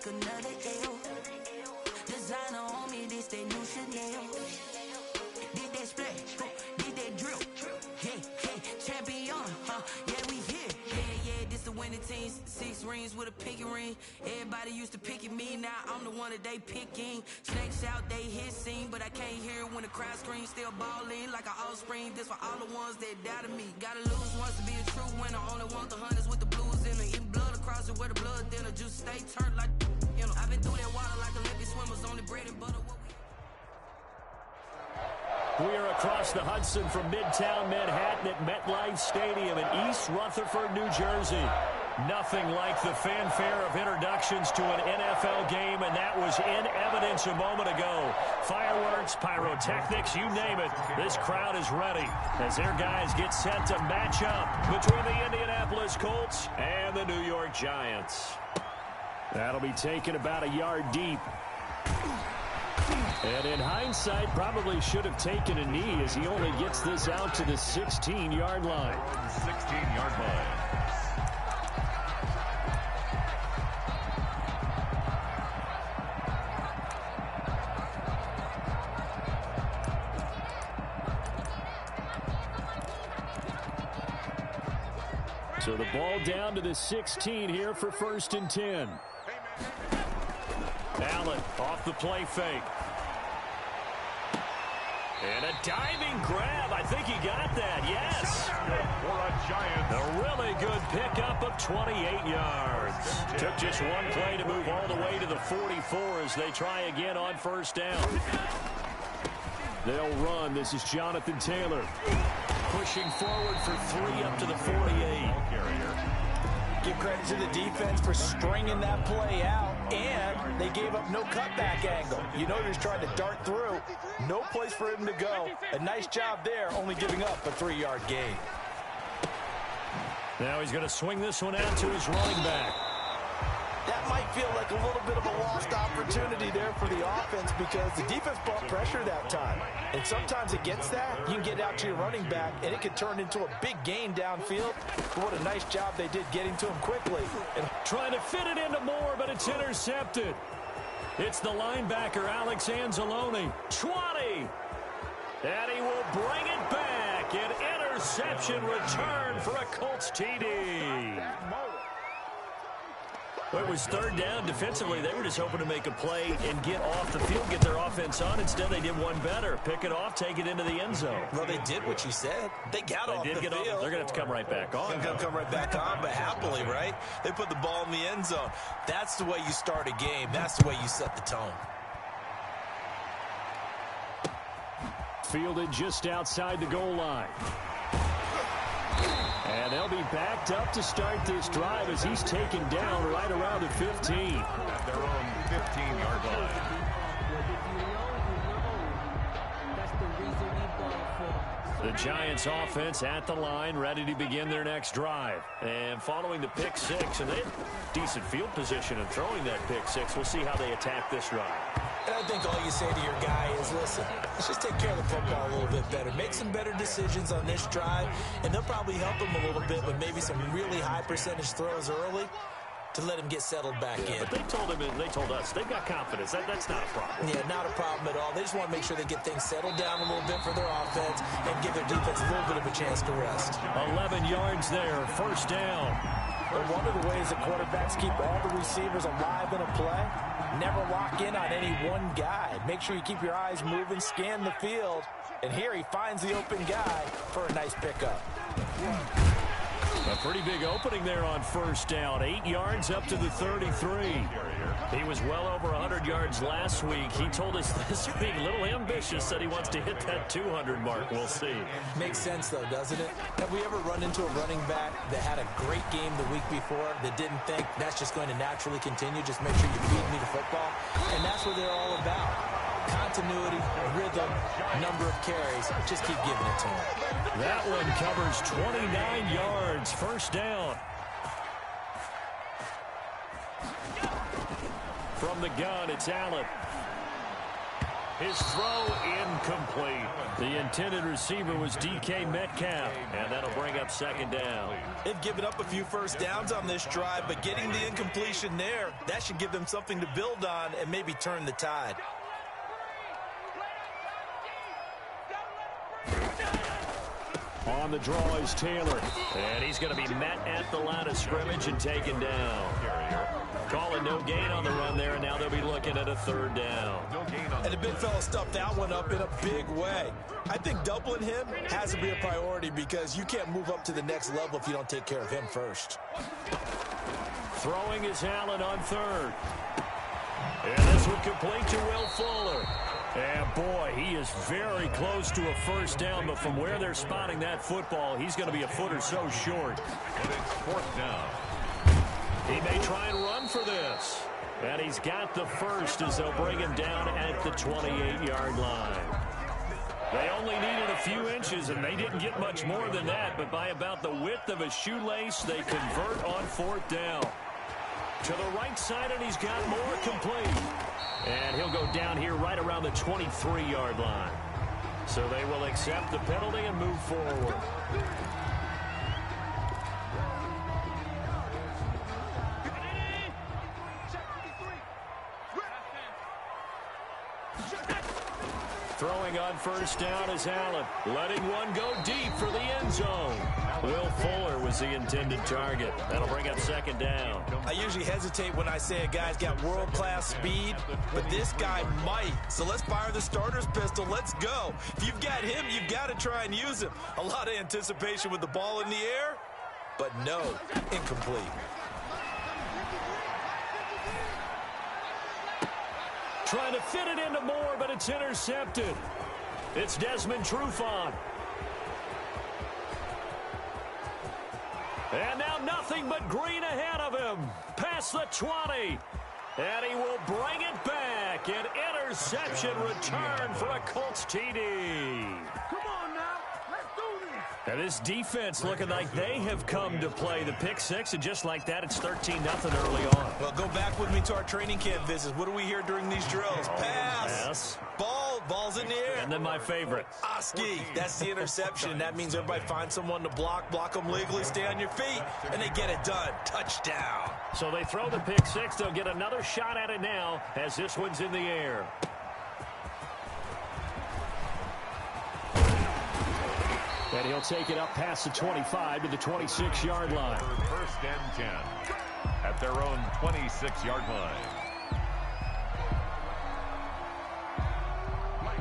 take another L. Designer on me, this they new Chanel. Did that splash, did that drill. Yeah, champion, yeah, we here. Yeah, this the winning team. 6 rings with a pinky ring. Everybody used to pick at me, now I'm the one that they picking. Snakes out, they hissing, but I can't hear when the crowd screams. Still balling like an offspring. This for all the ones that doubted me. Gotta lose once to be a true winner. Only want the hunters with the blues in it. Eating blood across it where the blood dinner. Just stay turned like, you know. I've been through that water like Olympic swimmers. Only bread and butter. We are across the Hudson from Midtown Manhattan at MetLife Stadium in East Rutherford, New Jersey. Nothing like the fanfare of introductions to an NFL game, and that was in evidence a moment ago. Fireworks, pyrotechnics, you name it. This crowd is ready as their guys get set to match up between the Indianapolis Colts and the New York Giants. That'll be taken about a yard deep. And in hindsight, probably should have taken a knee as he only gets this out to the 16-yard line. 16-yard line. So the ball down to the 16 here for 1st and 10. Allen off the play fake. And a diving grab. I think he got that. Yes. For a Giants. A really good pickup of 28 yards. Took just one play to move all the way to the 44 as they try again on 1st down. They'll run. This is Jonathan Taylor. Pushing forward for 3 up to the 48. Give credit to the defense for stringing that play out, and they gave up no cutback angle. You know, he was trying to dart through. No place for him to go. A nice job there, only giving up a 3-yard gain. Now he's going to swing this one out to his running back. That might feel like a little bit of a lost opportunity there for the offense because the defense brought pressure that time. And sometimes against that, you can get out to your running back, and it can turn into a big gain downfield. But what a nice job they did getting to him quickly. And trying to fit it into Moore, but it's intercepted. It's the linebacker, Alex Anzalone. 20. And he will bring it back. An interception return for a Colts TD. It was 3rd down. Defensively, they were just hoping to make a play and get off the field, get their offense on. Instead, they did one better. Pick it off, take it into the end zone. Well, they did what you said. They got off the field. They're going to have to come right back on. They're going to come right back on, but happily, right? They put the ball in the end zone. That's the way you start a game. That's the way you set the tone. Fielded just outside the goal line. And they'll be backed up to start this drive as he's taken down right around the 15. At their own 15-yard line. The Giants offense at the line, ready to begin their next drive. And following the pick 6, and they had decent field position in throwing that pick 6. We'll see how they attack this drive. And I think all you say to your guy is, listen, let's just take care of the football a little bit better. Make some better decisions on this drive, and they'll probably help him a little bit with maybe some really high percentage throws early to let him get settled back in. But they told us they've got confidence. That's not a problem. Yeah, not a problem at all. They just want to make sure they get things settled down a little bit for their offense and give their defense a little bit of a chance to rest. 11 yards there, 1st down. Well, one of the ways that quarterbacks keep all the receivers alive in a play, never lock in on any one guy. Make sure you keep your eyes moving, scan the field, and here he finds the open guy for a nice pickup. A pretty big opening there on 1st down. 8 yards up to the 33. He was well over 100 yards last week. He told us this week, a little ambitious, said he wants to hit that 200 mark. We'll see. Makes sense, though, doesn't it? Have we ever run into a running back that had a great game the week before that didn't think that's just going to naturally continue? Just make sure you feed me the football. And that's what they're all about. Continuity, rhythm, number of carries. Just keep giving it to him. That one covers 29 yards. 1st down. From the gun, it's Allen. His throw incomplete. The intended receiver was DK Metcalf, and that'll bring up second down. They've given up a few first downs on this drive, but getting the incompletion there, that should give them something to build on and maybe turn the tide. On the draw is Taylor, and he's going to be met at the line of scrimmage and taken down. Calling no gain on the run there, and now they'll be looking at a third down. And the big fella stuffed that one up in a big way. I think doubling him has to be a priority because you can't move up to the next level if you don't take care of him first. Throwing is Allen on third. And this will complete to Will Fuller. And boy, he is very close to a first down, but from where they're spotting that football, he's going to be a foot or so short. And it's fourth down. He may try and run for this. And he's got the first as they'll bring him down at the 28-yard line. They only needed a few inches, and they didn't get much more than that, but by about the width of a shoelace, they convert on fourth down. To the right side, and he's got more complete. And he'll go down here right around the 23-yard line. So they will accept the penalty and move forward. Throwing on first down is Allen. Letting one go deep for the end zone. Will Fuller was the intended target. That'll bring up second down. I usually hesitate when I say a guy's got world-class speed, but this guy might. So let's fire the starter's pistol. Let's go. If you've got him, you've got to try and use him. A lot of anticipation with the ball in the air, but no, incomplete. Trying to fit it into Moore, but it's intercepted. It's Desmond Trufant. And now nothing but green ahead of him. Past the 20. And he will bring it back. An interception return for a Colts TD. Come on now. Let's do this. And this defense looking like they have come to play. The pick six, and just like that, it's 13-0 early on. Well, go back with me to our training camp visits. What do we hear during these drills? Pass. Ball's in the air. And then my favorite. Oski, that's the interception. That means everybody finds someone to block them legally, stay on your feet, and they get it done. Touchdown. So they throw the pick six. They'll get another shot at it now as this one's in the air. And he'll take it up past the 25 to the 26-yard line. First and 10 at their own 26-yard line.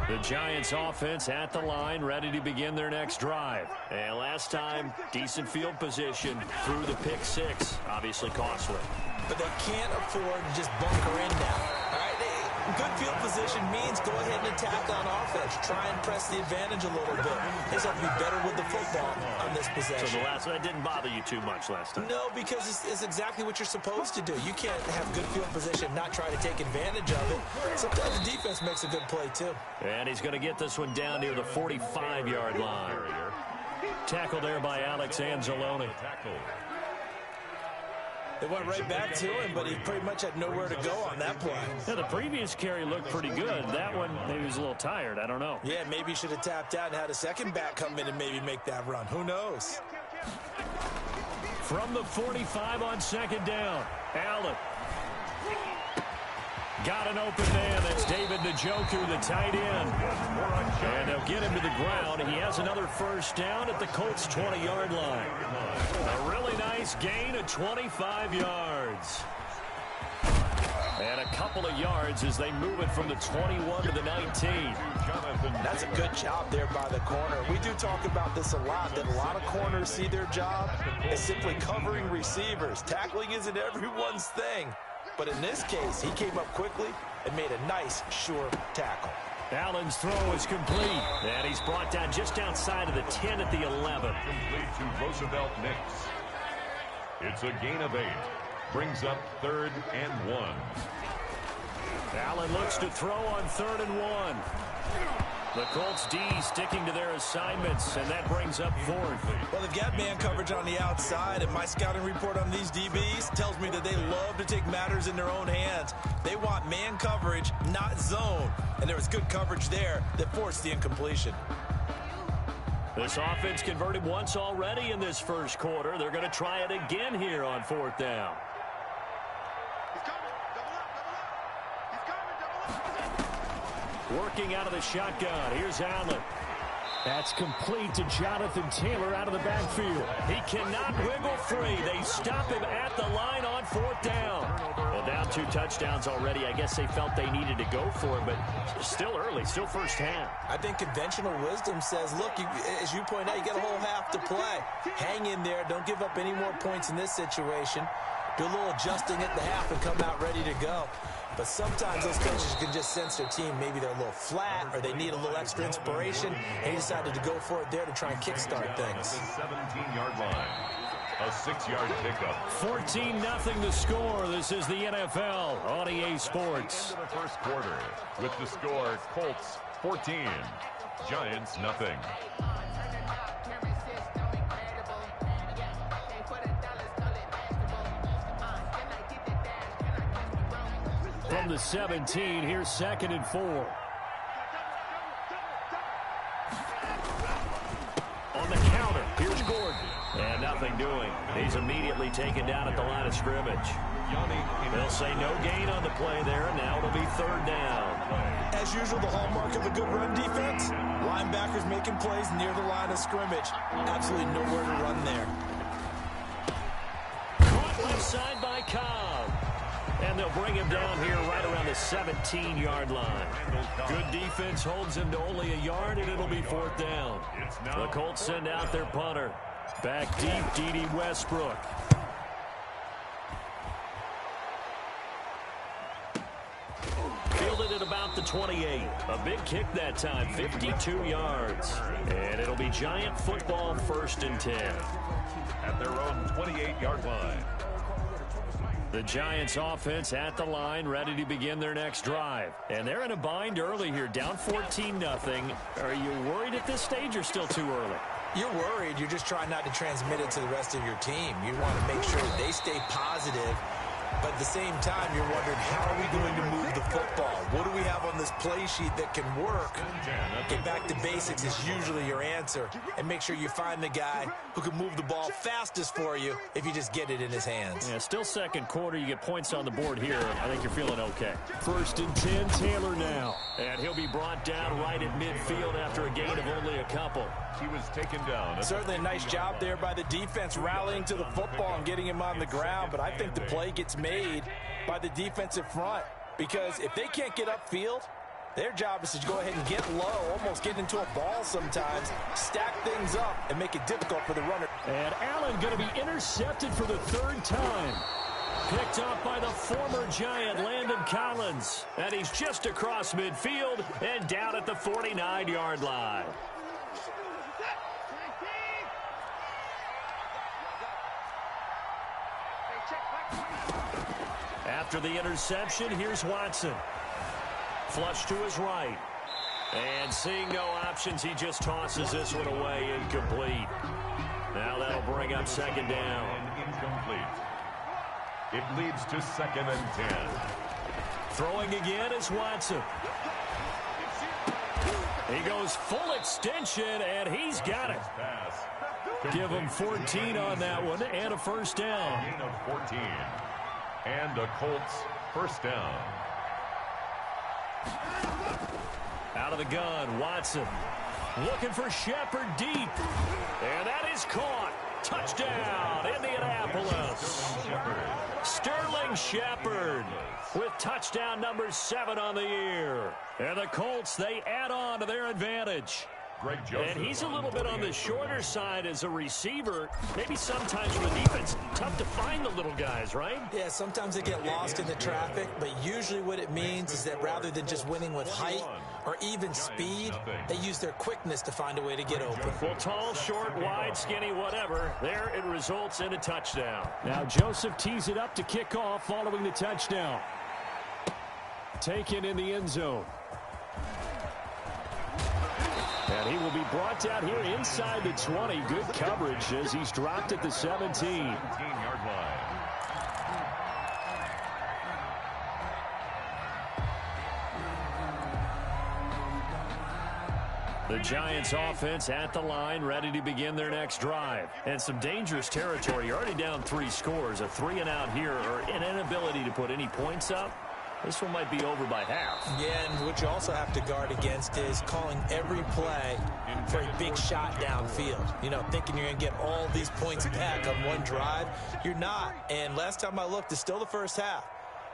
The Giants offense at the line, ready to begin their next drive. And last time, decent field position through the pick six, obviously costly. But they can't afford to just bunker in now. All right, good field position means go ahead and attack on offense. Try and press the advantage a little bit. They just have to be better with the football on this possession. So that didn't bother you too much last time? No, because it's exactly what you're supposed to do. You can't have good field position, not try to take advantage of it. Sometimes the defense makes a good play, too. And he's going to get this one down near the 45-yard line. Tackle there by Alex Anzalone. They went right back to him, but he pretty much had nowhere to go on that play. Yeah, the previous carry looked pretty good. That one, maybe he was a little tired. I don't know. Yeah, maybe he should have tapped out and had a second back come in and maybe make that run. Who knows? From the 45 on second down, Allen. Got an open man. That's David Njoku, the tight end. And they'll get him to the ground. He has another first down at the Colts' 20-yard line. A really nice gain of 25 yards. And a couple of yards as they move it from the 21 to the 19. That's a good job there by the corner. We do talk about this a lot, that a lot of corners see their job as simply covering receivers. Tackling isn't everyone's thing. But in this case, he came up quickly and made a nice, sure tackle. Allen's throw is complete. And he's brought down just outside of the 10 at the 11. Complete to Roosevelt Nix. It's a gain of 8. Brings up 3rd and 1. Allen looks to throw on 3rd and 1. The Colts D sticking to their assignments, and that brings up fourth. Well, they've got man coverage on the outside, and my scouting report on these DBs tells me that they love to take matters in their own hands. They want man coverage, not zone. And there was good coverage there that forced the incompletion. This offense converted once already in this first quarter. They're going to try it again here on fourth down. Working out of the shotgun. Here's Allen. That's complete to Jonathan Taylor out of the backfield. He cannot wiggle free. They stop him at the line on fourth down. Well, down 2 touchdowns already. I guess they felt they needed to go for it, but still early, still first half. I think conventional wisdom says, look, as you point out, you got a whole half to play. Hang in there. Don't give up any more points in this situation. Do a little adjusting at the half and come out ready to go. But sometimes those coaches can just sense their team. Maybe they're a little flat or they need a little extra inspiration. And he decided to go for it there to try and kickstart things. 17-yard line. A 6-yard pickup. 14-0 the score. This is the NFL on EA Sports. Into the first quarter with the score Colts 14, Giants nothing. From the 17, here's 2nd and 4. On the counter, here's Gordon. And nothing doing. He's immediately taken down at the line of scrimmage. They'll say no gain on the play there, and now it'll be 3rd down. As usual, the hallmark of a good run defense, linebackers making plays near the line of scrimmage. Absolutely nowhere to run there. Caught left side by Cobb. And they'll bring him down here right around the 17-yard line. Good defense holds him to only a yard, and it'll be 4th down. The Colts send out their punter. Back deep, D.D. Westbrook. Fielded at about the 28. A big kick that time, 52 yards. And it'll be Giant football 1st and 10. At their own 28-yard line. The Giants offense at the line, ready to begin their next drive. And they're in a bind early here, down 14-0. Are you worried at this stage or still too early? You're worried. You're just trying not to transmit it to the rest of your team. You want to make sure they stay positive. But at the same time, you're wondering, how are we going to move the football? What do we have on this play sheet that can work? Get back to basics is usually your answer. And make sure you find the guy who can move the ball fastest for you if you just get it in his hands. Yeah, still second quarter. You get points on the board here. I think you're feeling okay. 1st and 10, Taylor now. And he'll be brought down right at midfield after a gain of only a couple. He was taken down. Certainly a nice job there by the defense rallying to the football and getting him on the ground. But I think the play gets made by the defensive front, because if they can't get upfield, their job is to go ahead and get low, almost get into a ball sometimes, stack things up, and make it difficult for the runner. And Allen going to be intercepted for the 3rd time. Picked up by the former Giant Landon Collins. And he's just across midfield and down at the 49-yard line. After the interception, here's Watson. Flush to his right. And seeing no options, he just tosses this one away, incomplete. Now that'll bring up 2nd down. And incomplete. It leads to 2nd and 10. Throwing again is Watson. He goes full extension, and he's got it. Give him 14 on that one, and a 1st down. Gain of 14. And a Colts 1st down. Out of the gun, Watson. Looking for Shepard deep. And that is caught. Touchdown, Indianapolis. Sterling Shepard with touchdown number 7 on the year. And the Colts, they add on to their advantage. And he's a little bit on the shorter side as a receiver. Maybe sometimes for the defense, tough to find the little guys, right? Yeah, sometimes they get lost in the traffic, but usually what it means is that rather than just winning with height or even speed, they use their quickness to find a way to get open. Well, tall, short, wide, skinny, whatever, there it results in a touchdown. Now Joseph tees it up to kick off following the touchdown. Taken in the end zone. And he will be brought down here inside the 20. Good coverage as he's dropped at the 17. 17-yard line. The Giants offense at the line, ready to begin their next drive. And some dangerous territory. You're already down 3 scores. A 3-and-out here, or an inability to put any points up. This one might be over by half. Yeah, and what you also have to guard against is calling every play for a big shot downfield. You know, thinking you're going to get all these points back on one drive. You're not. And last time I looked, it's still the first half.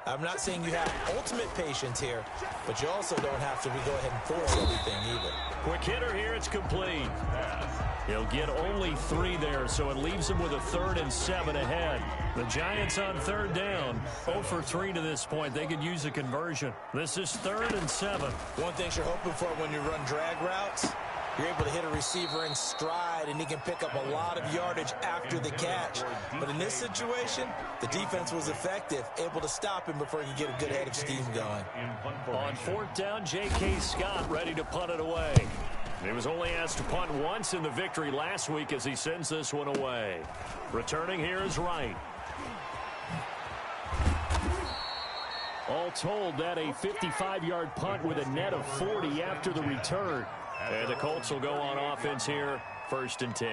I'm not saying you have ultimate patience here, but you also don't have to go ahead and force everything either. Quick hitter here, it's complete. He'll get only 3 there, so it leaves him with a 3rd and 7 ahead. The Giants on 3rd down, 0 for 3 to this point. They could use a conversion. This is 3rd and 7. One thing you're hoping for when you run drag routes, you're able to hit a receiver in stride, and he can pick up a lot of yardage after the catch. But in this situation, the defense was effective, able to stop him before he could get a good head of steam going. On 4th down, J.K. Scott ready to punt it away. He was only asked to punt once in the victory last week as he sends this one away. Returning here is Wright. All told, that a 55-yard punt with a net of 40 after the return. And the Colts will go on offense here, 1st and 10.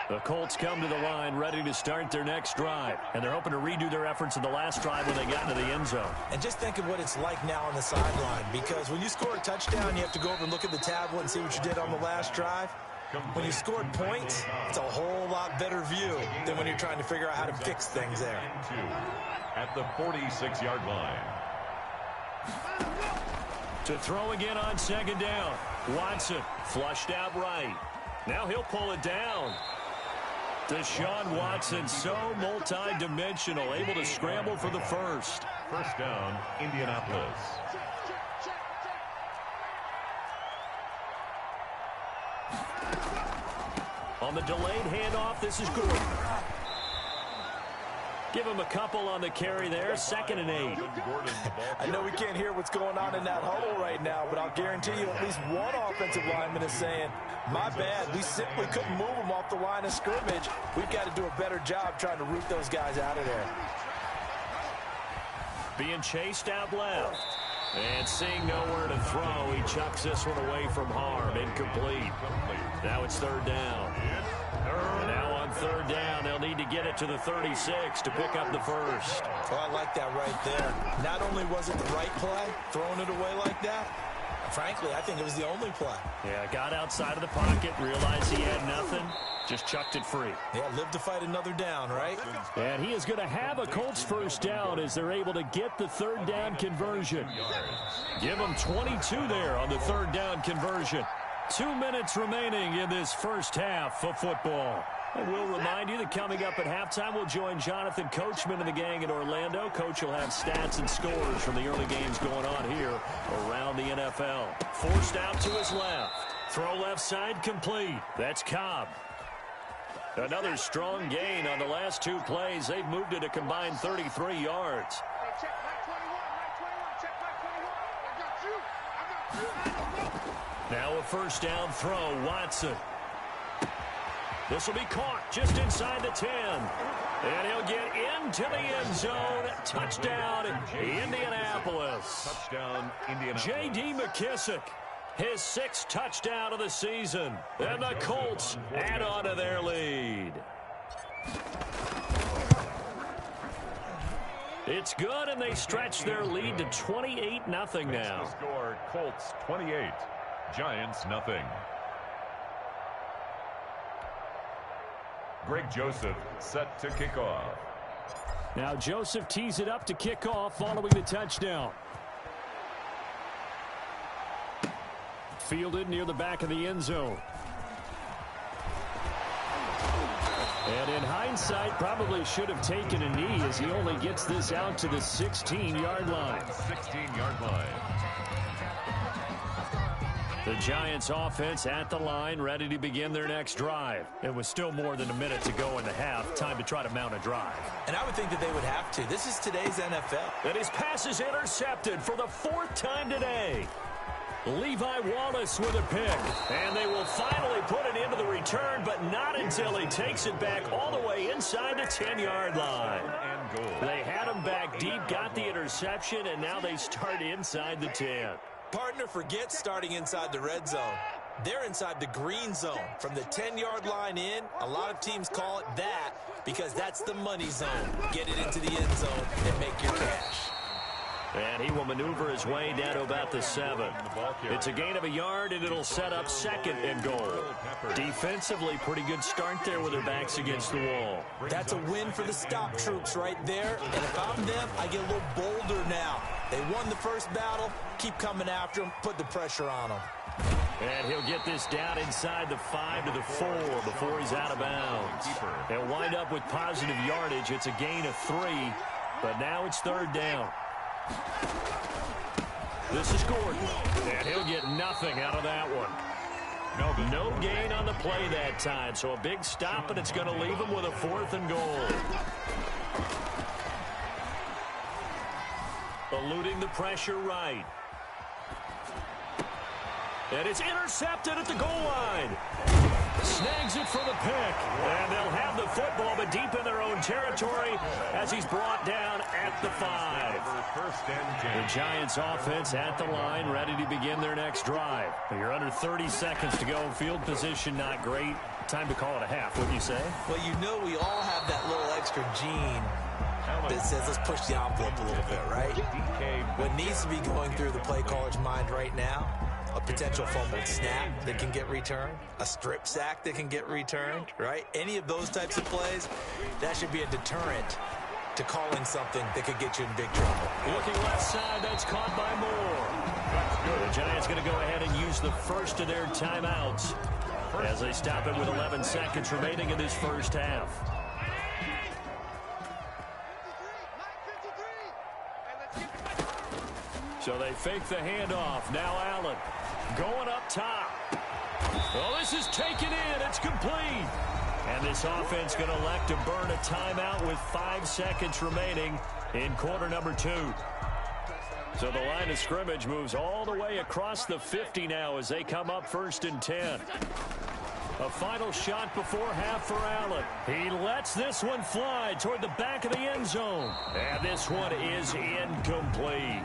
The Colts come to the line ready to start their next drive. And they're hoping to redo their efforts in the last drive when they got into the end zone. And just think of what it's like now on the sideline. Because when you score a touchdown, you have to go over and look at the tablet and see what you did on the last drive. When you scored points, it's a whole lot better view than when you're trying to figure out how to fix things there. At the 46-yard line. To throw again on 2nd down. Watson flushed out right. Now he'll pull it down. Deshaun Watson, so multi-dimensional, able to scramble for the 1st. 1st down, Indianapolis. On the delayed handoff, this is Gordon. Give him a couple on the carry there, 2nd and 8. I know we can't hear what's going on in that huddle right now, but I'll guarantee you at least one offensive lineman is saying, my bad, we simply couldn't move them off the line of scrimmage. We've got to do a better job trying to root those guys out of there. Being chased out left. And seeing nowhere to throw, he chucks this one away from harm. Incomplete. Now it's 3rd down. And now on 3rd down, they'll need to get it to the 36 to pick up the 1st. Oh, I like that right there. Not only was it the right play, throwing it away like that, frankly, I think it was the only play. Yeah, got outside of the pocket, realized he had nothing, just chucked it free. Yeah, live to fight another down, right? And he is going to have a Colts 1st down as they're able to get the 3rd down conversion. Give them 22 there on the 3rd down conversion. 2 minutes remaining in this 1st half of football. And we'll remind you that coming up at halftime, we'll join Jonathan Coachman and the gang in Orlando. Coach will have stats and scores from the early games going on here around the NFL. Forced out to his left. Throw left side complete. That's Cobb. Another strong gain on the last 2 plays. They've moved it a combined 33 yards. Now a 1st down throw, Watson. This will be caught just inside the 10. And he'll get into the end zone. Touchdown, Indianapolis. Touchdown, Indianapolis. J.D. McKissick, his 6th touchdown of the season. And the Colts add on to their lead. It's good, and they stretch their lead to 28-0 now. The score, Colts 28, Giants nothing. Greg Joseph set to kick off. Now Joseph tees it up to kick off following the touchdown. Fielded near the back of the end zone. And in hindsight, probably should have taken a knee as he only gets this out to the 16-yard line. 16-yard line. The Giants offense at the line, ready to begin their next drive. It was still more than a minute to go in the half. Time to try to mount a drive. And I would think that they would have to. This is today's NFL. And his pass is intercepted for the 4th time today. Levi Wallace with a pick. And they will finally put it into the return, but not until he takes it back all the way inside the 10-yard line. They had him back deep, got the interception, and now they start inside the 10. Partner, forget starting inside the red zone. They're inside the green zone. From the 10-yard line in, a lot of teams call it that because that's the money zone. Get it into the end zone and make your cash. And he will maneuver his way down to about the 7. It's a gain of a yard, and it'll set up 2nd and goal. Defensively, pretty good start there with their backs against the wall. That's a win for the stop troops right there. And if I'm them, I get a little bolder now. They won the first battle. Keep coming after them. Put the pressure on them. And he'll get this down inside the 5 to the 4 before he's out of bounds. They'll wind up with positive yardage. It's a gain of 3, but now it's 3rd down. This is Gordon, and he'll get nothing out of that one. No gain on the play that time, so a big stop, and it's going to leave him with a 4th and goal. Eluding the pressure right. And it's intercepted at the goal line. Snags it for the pick. And they'll have the football, but deep in their own territory as he's brought down at the 5. The Giants offense at the line, ready to begin their next drive. You're under 30 seconds to go. Field position not great. Time to call it a half, wouldn't you say? Well, you know we all have that little extra gene that says let's push the envelope a little bit, right? What needs to be going through the play caller's mind right now, a potential fumbled snap that can get returned, a strip sack that can get returned, right? Any of those types of plays, that should be a deterrent to calling something that could get you in big trouble. Looking left side, that's caught by Moore. The Giants going to go ahead and use the first of their timeouts as they stop it with 11 seconds remaining in this first half. So they fake the handoff. Now Allen going up top. Oh, this is taken in. It's complete. And this offense going to elect to burn a timeout with 5 seconds remaining in quarter number 2. So the line of scrimmage moves all the way across the 50 now as they come up 1st and 10. A final shot before half for Allen. He lets this one fly toward the back of the end zone. And this one is incomplete.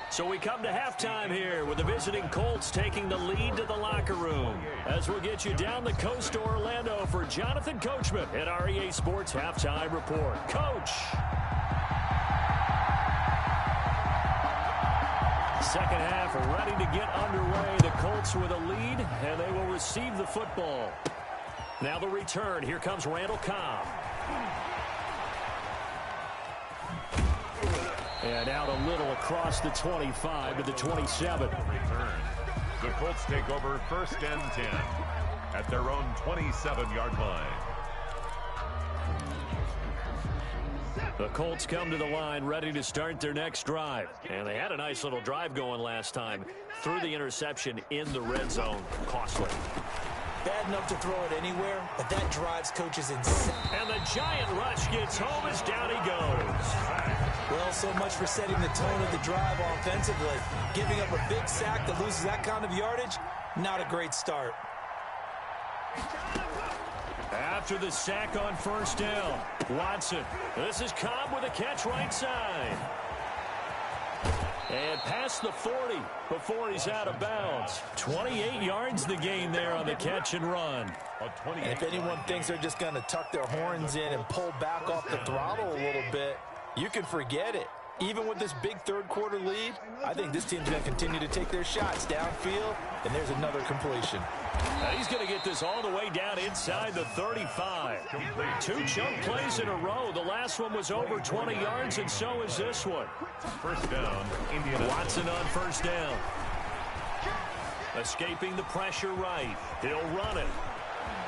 So we come to halftime here with the visiting Colts taking the lead to the locker room. As we'll get you down the coast to Orlando for Jonathan Coachman at our EA Sports Halftime Report. Coach. Second half ready to get underway. The Colts with a lead, and they will receive the football. Now the return. Here comes Randall Cobb. And out a little across the 25 to the 27. The Colts take over 1st and 10 at their own 27-yard line. The Colts come to the line ready to start their next drive. And they had a nice little drive going last time. Threw the interception in the red zone. Costly. Bad enough to throw it anywhere, but that drives coaches insane. And the giant rush gets home as down he goes. Well, so much for setting the tone of the drive offensively. Giving up a big sack that loses that kind of yardage, not a great start. After the sack on 1st down, Watson. This is Cobb with a catch right side. And past the 40 before he's out of bounds. 28 yards the gain there on the catch and run. And if anyone thinks they're just going to tuck their horns in and pull back off the throttle a little bit, you can forget it. Even with this big 3rd quarter lead, I think this team's going to continue to take their shots downfield, and there's another completion. Now he's going to get this all the way down inside the 35. 2 chunk plays in a row. The last one was over 20 yards, and so is this one. 1st down, Indiana. Watson on 1st down. Escaping the pressure right. He'll run it.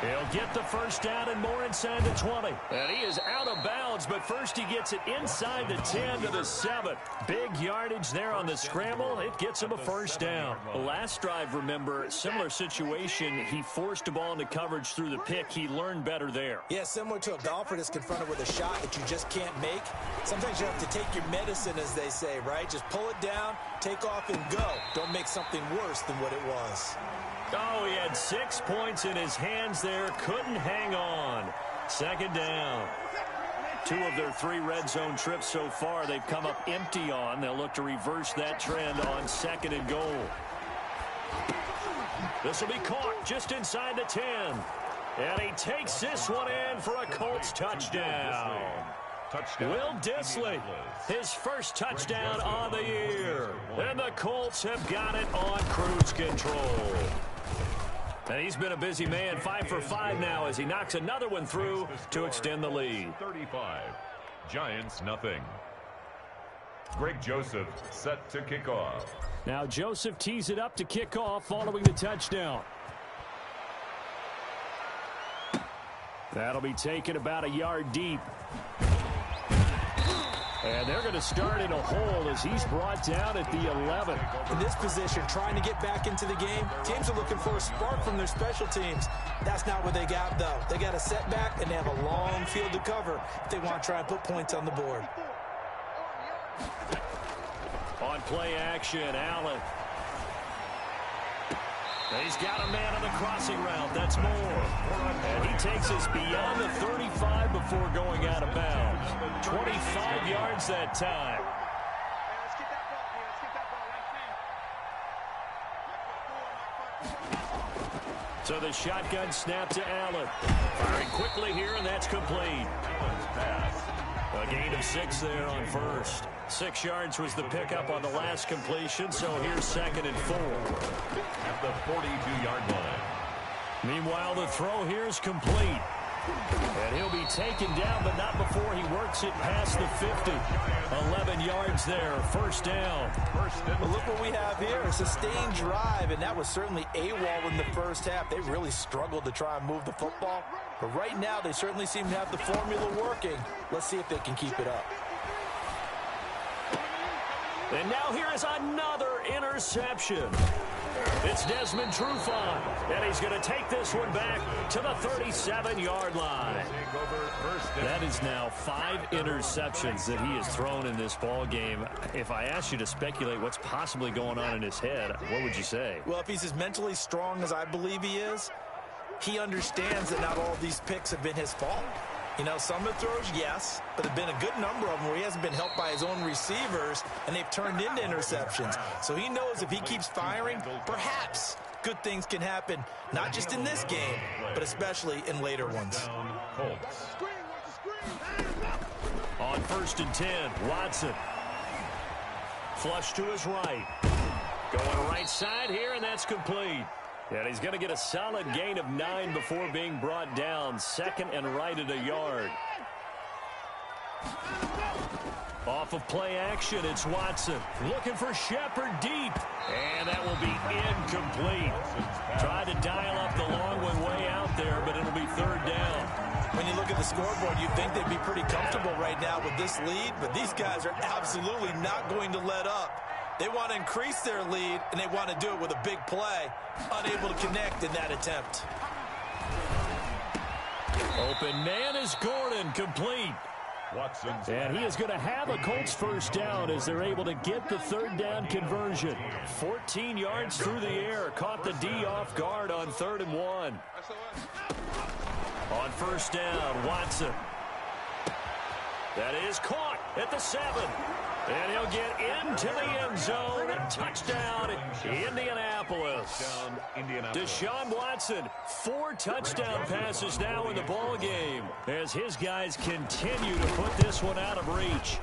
He'll get the first down and more inside the 20. And he is out of bounds, but first he gets it inside the 10 to the 7. Big yardage there on the scramble. It gets him a first down. The last drive, remember, similar situation. He forced the ball into coverage through the pick. He learned better there. Yeah, similar to a golfer that's confronted with a shot that you just can't make. Sometimes you have to take your medicine, as they say, right? Just pull it down, take off, and go. Don't make something worse than what it was. Oh, he had 6 points in his hands there. Couldn't hang on. Second down. 2 of their 3 red zone trips so far they've come up empty on. They'll look to reverse that trend on second and goal. This will be caught just inside the 10. And he takes this one in for a Colts touchdown. Will Dissly, his first touchdown on the year. And the Colts have got it on cruise control. And he's been a busy man, 5 for 5 now as he knocks another one through to extend the lead. 35. Giants nothing. Greg Joseph set to kick off. Now Joseph tees it up to kick off following the touchdown. That'll be taken about a yard deep. And they're going to start in a hole as he's brought down at the 11. In this position, trying to get back into the game, teams are looking for a spark from their special teams. That's not what they got, though. They got a setback, and they have a long field to cover if they want to try and put points on the board. On play action, Allen. He's got a man on the crossing route. That's more. And he takes us beyond the 35 before going out of bounds. 25 yards that time. So the shotgun snap to Allen. Firing quickly here, and that's complete. A gain of 6 there on first. 6 yards was the pickup on the last completion, so here's second and 4. At the 42-yard line. Meanwhile, the throw here is complete. And he'll be taken down, but not before he works it past the 50. 11 yards there, first down. Well, look what we have here, a sustained drive, and that was certainly AWOL in the first half. They really struggled to try and move the football, but right now they certainly seem to have the formula working. Let's see if they can keep it up. And now here is another interception. It's Desmond Trufant, and he's going to take this one back to the 37-yard line. That is now 5 interceptions that he has thrown in this ball game. If I asked you to speculate what's possibly going on in his head, what would you say? Well, if he's as mentally strong as I believe he is, he understands that not all of these picks have been his fault. You know, some of the throws, yes, but there have been a good number of them where he hasn't been helped by his own receivers, and they've turned into interceptions. So he knows if he keeps firing, perhaps good things can happen, not just in this game, but especially in later ones. On 1st and 10, Watson. Flush to his right. Going right side here, and that's complete. And he's going to get a solid gain of 9 before being brought down. Second and right at a yard. Off of play action, it's Watson. Looking for Shepard deep. And that will be incomplete. Tried to dial up the long one way out there, but it'll be 3rd down. When you look at the scoreboard, you'd think they'd be pretty comfortable right now with this lead, but these guys are absolutely not going to let up. They want to increase their lead, and they want to do it with a big play. Unable to connect in that attempt. Open man is Gordon, complete. And he is going to have a Colts first down as they're able to get the 3rd down conversion. 14 yards through the air. Caught the D off guard on 3rd and 1. On 1st down, Watson. That is caught at the 7. And he'll get into the end zone. Touchdown, Indianapolis. Deshaun Watson, 4 touchdown passes now in the ball game as his guys continue to put this one out of reach.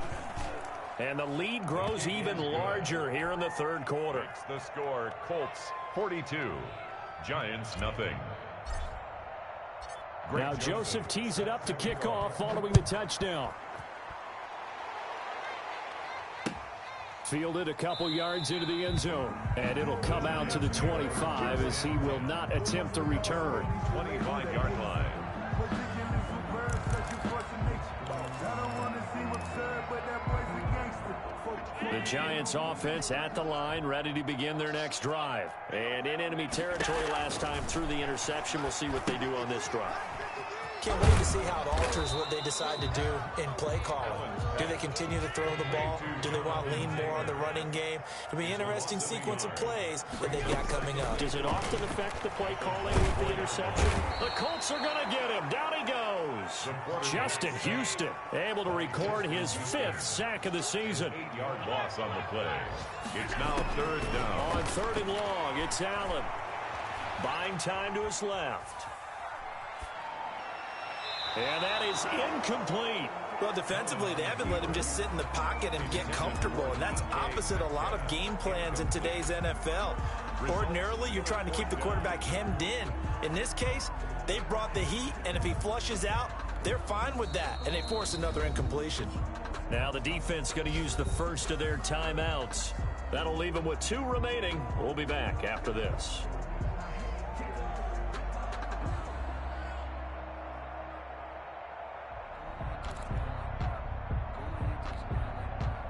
And the lead grows even larger here in the 3rd quarter. The score, Colts 42, Giants nothing. Now Joseph tees it up to kick off following the touchdown. Fielded a couple yards into the end zone. And it'll come out to the 25 as he will not attempt to return. 25-yard line. The Giants offense at the line, ready to begin their next drive. And in enemy territory last time through the interception. We'll see what they do on this drive. Can't wait to see how it alters what they decide to do in play calling. Do they continue to throw the ball? Do they want to lean more on the running game? It'll be an interesting sequence of plays that they've got coming up. Does it often affect the play calling with the interception? The Colts are going to get him. Down he goes. Justin Houston able to record his 5th sack of the season. 8-yard loss on the play. It's now 3rd down. On 3rd and long, it's Allen. Buying time to his left. And that is incomplete. Well, defensively, they haven't let him just sit in the pocket and get comfortable, and that's opposite a lot of game plans in today's NFL. Ordinarily, you're trying to keep the quarterback hemmed in. In this case, they brought the heat, and if he flushes out, they're fine with that, and they force another incompletion. Now the defense going to use the first of their timeouts. That'll leave them with 2 remaining. We'll be back after this.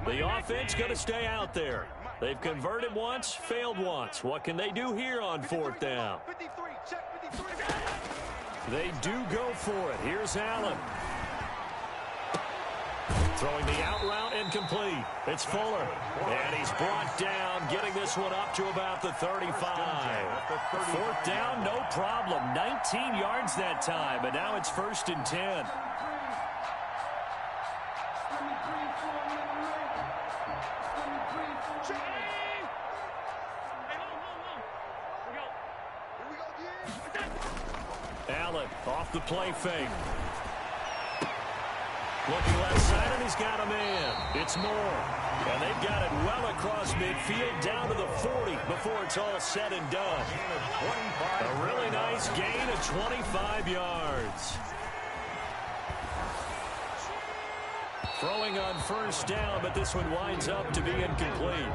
The offense going to stay out there. They've converted once, failed once. What can they do here on 4th down? They do go for it. Here's Allen. Throwing the out route incomplete. It's Fuller. And he's brought down, getting this one up to about the 35. 4th down, no problem. 19 yards that time, but now it's 1st and 10. Allen off the play fake. Looking left side, and he's got a man. It's Moore. And they've got it well across midfield down to the 40 before it's all said and done. A really nice gain of 25 yards. Throwing on 1st down, but this one winds up to be incomplete.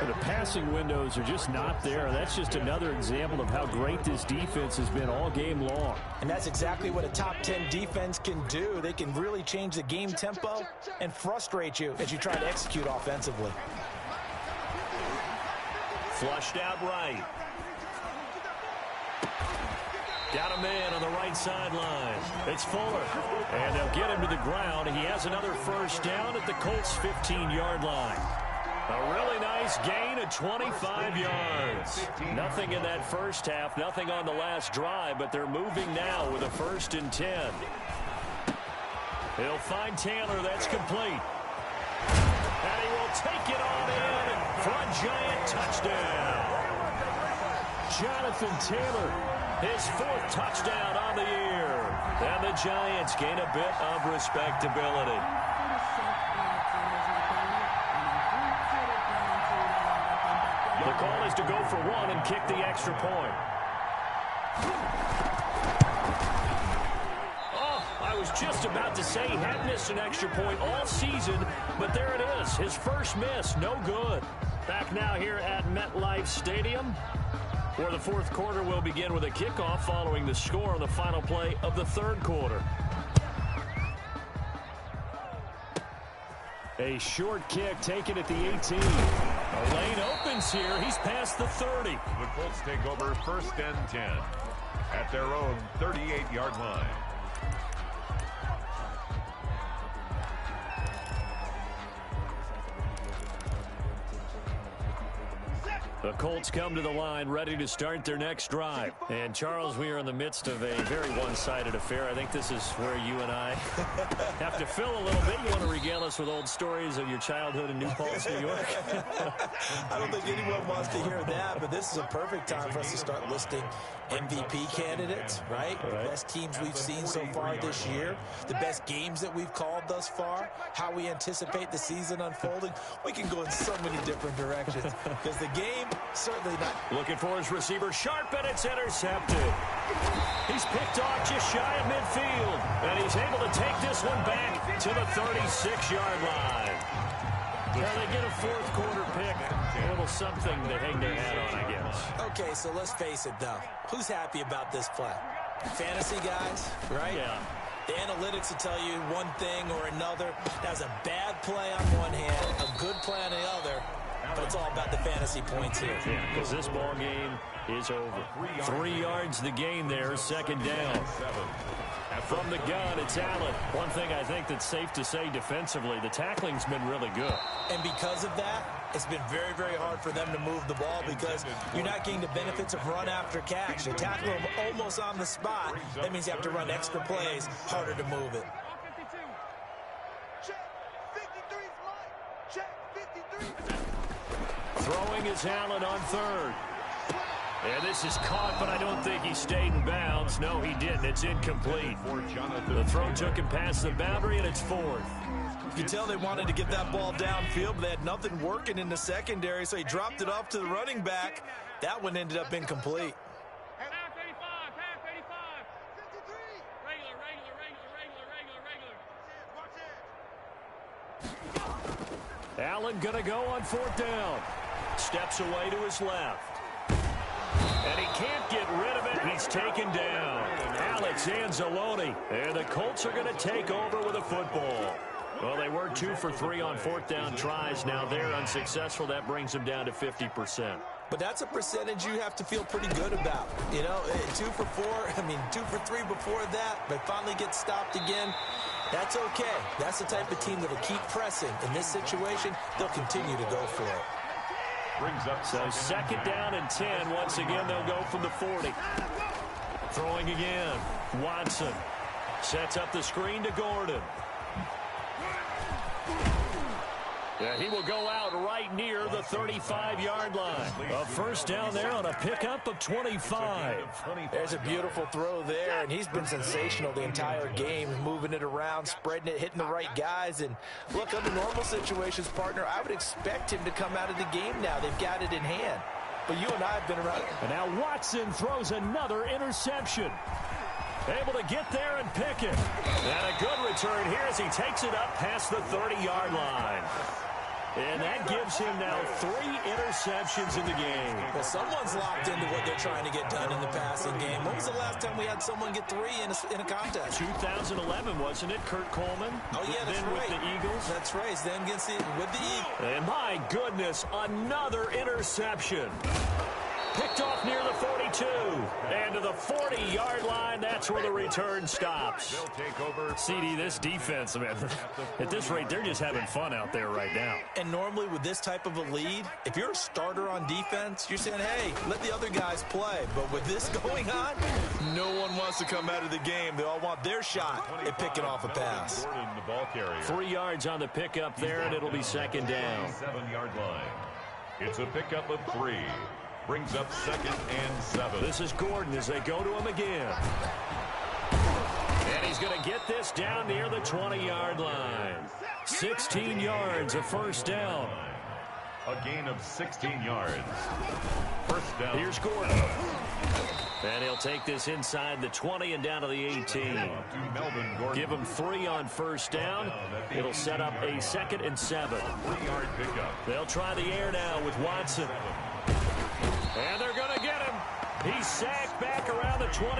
The passing windows are just not there. That's just another example of how great this defense has been all game long. And that's exactly what a top 10 defense can do. They can really change the game tempo and frustrate you as you try to execute offensively. Flushed out right. Got a man on the right sideline. It's Fuller. And they'll get him to the ground. He has another 1st down at the Colts' 15-yard line. A really nice gain of 25 yards. Nothing in that first half, nothing on the last drive, but they're moving now with a 1st and 10. He'll find Taylor. That's complete. And he will take it on in for a Giant touchdown. Jonathan Taylor, his 4th touchdown on the year. And the Giants gain a bit of respectability. The call is to go for 1 and kick the extra point. Oh, I was just about to say he hadn't missed an extra point all season, but there it is. His first miss, no good. Back now here at MetLife Stadium, where the 4th quarter will begin with a kickoff following the score on the final play of the 3rd quarter. A short kick taken at the 18. A lane opens here. He's past the 30. The Colts take over 1st and 10 at their own 38-yard line. The Colts come to the line ready to start their next drive. And, Charles, we are in the midst of a very one-sided affair. I think this is where you and I have to fill a little bit. You want to regale us with old stories of your childhood in New Paltz, New York? I don't think anyone wants to hear that, but this is a perfect time for us to start listing MVP candidates, right? The best teams we've seen so far this year, the best games that we've called thus far, how we anticipate the season unfolding. We can go in so many different directions because the game, certainly not. Looking for his receiver, Sharp, and it's intercepted. He's picked off just shy of midfield, and he's able to take this one back to the 36-yard line. Well, they get a fourth quarter pick. A little something to hang their hat on, I guess. Okay, so let's face it, though. Who's happy about this play? Fantasy guys, right? Yeah. The analytics will tell you one thing or another. That's a bad play on one hand, a good play on the other. But it's all about the fantasy points here. Yeah, because this ball game is over. 3 yards the gain there, second down. From the gun, it's Allen. One thing I think that's safe to say defensively, the tackling's been really good. And because of that, it's been very, very hard for them to move the ball because you're not getting the benefits of run after catch. You tackle them almost on the spot. That means you have to run extra plays, harder to move it. Throwing is Allen on third. And this is caught, but I don't think he stayed in bounds. No, he didn't. It's incomplete. The throw took him past the boundary, and it's fourth. You can tell they wanted to get that ball downfield, but they had nothing working in the secondary, so he dropped it off to the running back. That one ended up incomplete. Allen going to go on fourth down. Steps away to his left. And he can't get rid of it. He's taken down. Alex Anzalone. And the Colts are going to take over with a football. Well, they were 2 for 3 on fourth down tries. Now they're unsuccessful. That brings them down to 50%. But that's a percentage you have to feel pretty good about. You know, 2 for 2 for 3 before that, but finally get stopped again. That's okay. That's the type of team that will keep pressing. In this situation, they'll continue to go for it. So second down and 10. Once again, they'll go from the 40. Throwing again. Watson sets up the screen to Gordon. Yeah, he will go out right near the 35-yard line. A first down there on a pickup of 25. There's a beautiful throw there, and he's been sensational the entire game, moving it around, spreading it, hitting the right guys. And look, under normal situations, partner, I would expect him to come out of the game now. They've got it in hand. But you and I have been around. And now Watson throws another interception. Able to get there and pick it. And a good return here as he takes it up past the 30-yard line. And that gives him now 3 interceptions in the game. Well, someone's locked into what they're trying to get done in the passing game. When was the last time we had someone get 3 in a contest? 2011, wasn't it, Kurt Coleman? Oh, yeah, that's then right. With the Eagles. That's right. Then against with the Eagles. And my goodness, another interception. Picked off near the 42. And to the 40-yard line, that's where the return stops. CD, this defense, man, at this rate, they're just having fun out there right now. And normally with this type of a lead, if you're a starter on defense, you're saying, hey, let the other guys play. But with this going on, no one wants to come out of the game. They all want their shot at picking off a pass. 3 yards on the pickup there, and it'll be second down. 7-yard line. It's a pickup of 3. Brings up second and 7. This is Gordon as they go to him again. And he's going to get this down near the 20-yard line. 16 yards, a first down. A gain of 16 yards. First down. Here's Gordon. And he'll take this inside the 20 and down to the 18. Give him 3 on first down. It'll set up a second and 7. 3-yard pickup. They'll try the air now with Watson. And they're going to get him. He's sacked back around the 28.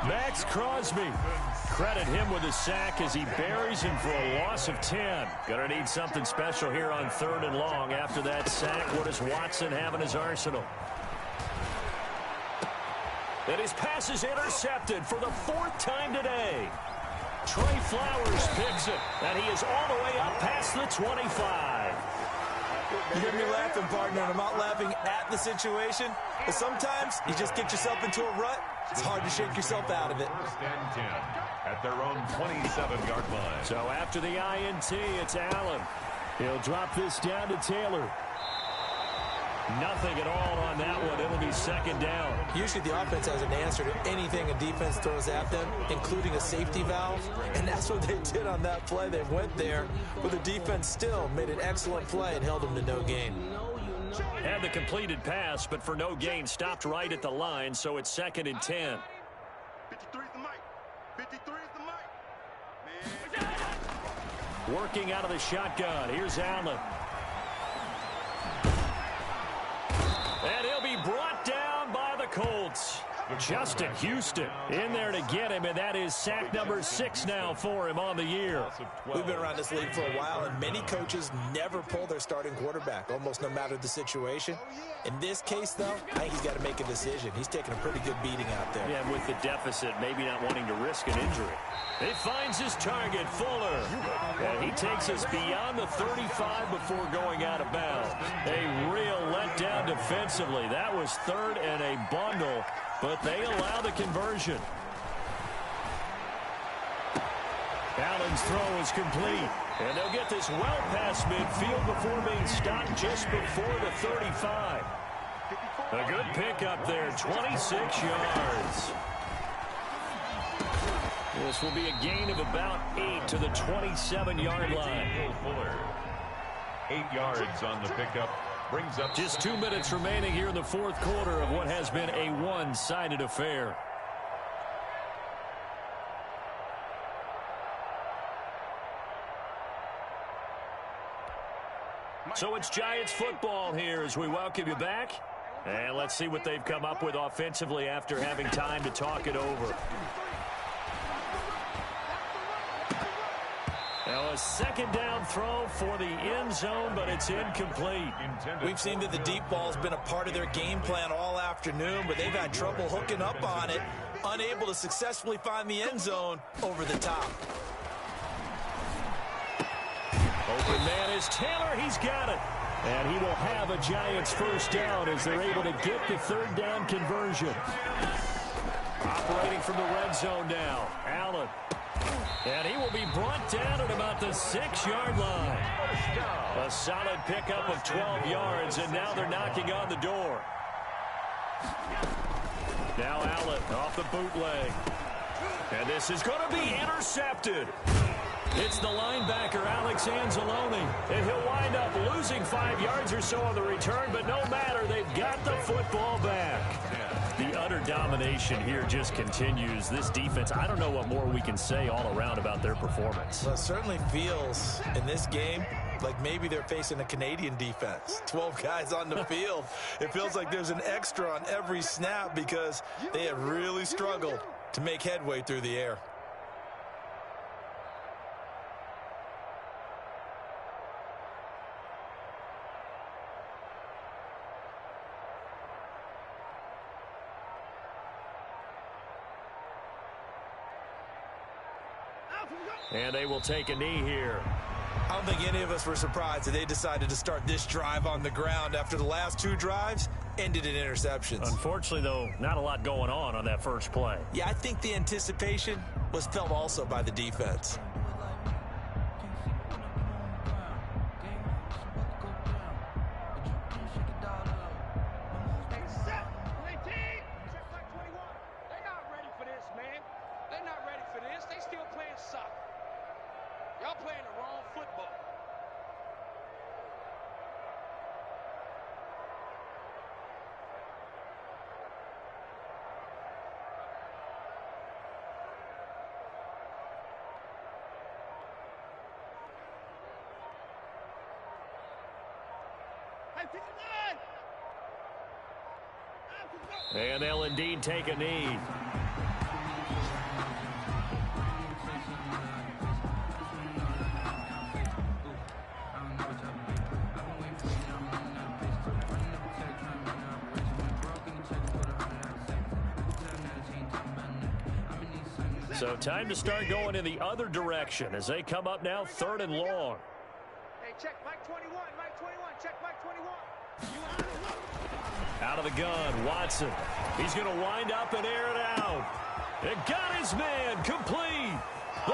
Max Crosby. Credit him with a sack as he buries him for a loss of 10. Going to need something special here on 3rd and long. After that sack, what does Watson have in his arsenal? And his pass is intercepted for the 4th time today. Trey Flowers picks it, and he is all the way up past the 25. You hear me laughing, partner, and I'm not laughing at the situation. But sometimes you just get yourself into a rut. It's hard to shake yourself out of it. First and 10 at their own 27-yard line. So after the INT, it's Allen. He'll drop this down to Taylor. Nothing at all on that one. It'll be second down. Usually the offense has an answer to anything a defense throws at them, including a safety valve. And that's what they did on that play. They went there, but the defense still made an excellent play and held them to no gain. Had the completed pass, but for no gain, stopped right at the line, so it's second and 10. 53 is the mic. 53 is the mic. Man. working out of the shotgun. Here's Allen. And he'll be brought down by the Colts. Justin Houston in there to get him, and that is sack number 6 now for him on the year. We've been around this league for a while, and many coaches never pull their starting quarterback, almost no matter the situation. In this case, though, I think he's got to make a decision. He's taking a pretty good beating out there. Yeah, with the deficit, maybe not wanting to risk an injury. He finds his target, Fuller. And he takes us beyond the 35 before going out of bounds. A real letdown defensively. That was 3rd and a bundle, but they allow the conversion. Allen's throw is complete. And they'll get this well past midfield before being stopped just before the 35. A good pickup there, 26 yards. This will be a gain of about 8 to the 27-yard line. 8 yards on the pickup. Brings up just 2 minutes remaining here in the 4th quarter of what has been a one-sided affair. So it's Giants football here as we welcome you back. And let's see what they've come up with offensively after having time to talk it over. Now a 2nd down throw for the end zone, but it's incomplete. We've seen that the deep ball's been a part of their game plan all afternoon, but they've had trouble hooking up on it, unable to successfully find the end zone over the top. Open man is Taylor. He's got it. And he will have a Giants 1st down as they're able to get the 3rd down conversion. Operating from the red zone now. Allen. And he will be brought down at about the 6-yard line. A solid pickup of 12 yards, and now they're knocking on the door. Now Allen off the bootleg. And this is going to be intercepted. It's the linebacker, Alex Anzalone. And he'll wind up losing 5 yards or so on the return, but no matter, they've got the football back. The utter domination here just continues. This defense, I don't know what more we can say all around about their performance. Well, it certainly feels in this game like maybe they're facing a Canadian defense. 12 guys on the field. It feels like there's an extra on every snap because they have really struggled to make headway through the air. And they will take a knee here. I don't think any of us were surprised that they decided to start this drive on the ground after the last 2 drives ended in interceptions. Unfortunately, though, not a lot going on that first play. Yeah, I think the anticipation was felt also by the defense. Y'all playing the wrong football. And they'll indeed take a knee. So time to start going in the other direction as they come up now 3rd and long. Hey, check Mike 21, Mike 21, check Mike 21. Out of the gun, Watson. He's going to wind up and air it out. It got his man complete. The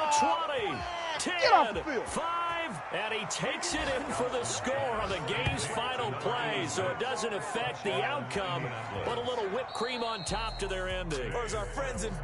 20, 10, 5, and he takes it in for the score on the game's final play. So it doesn't affect the outcome, but a little whipped cream on top to their ending. Or as our friends in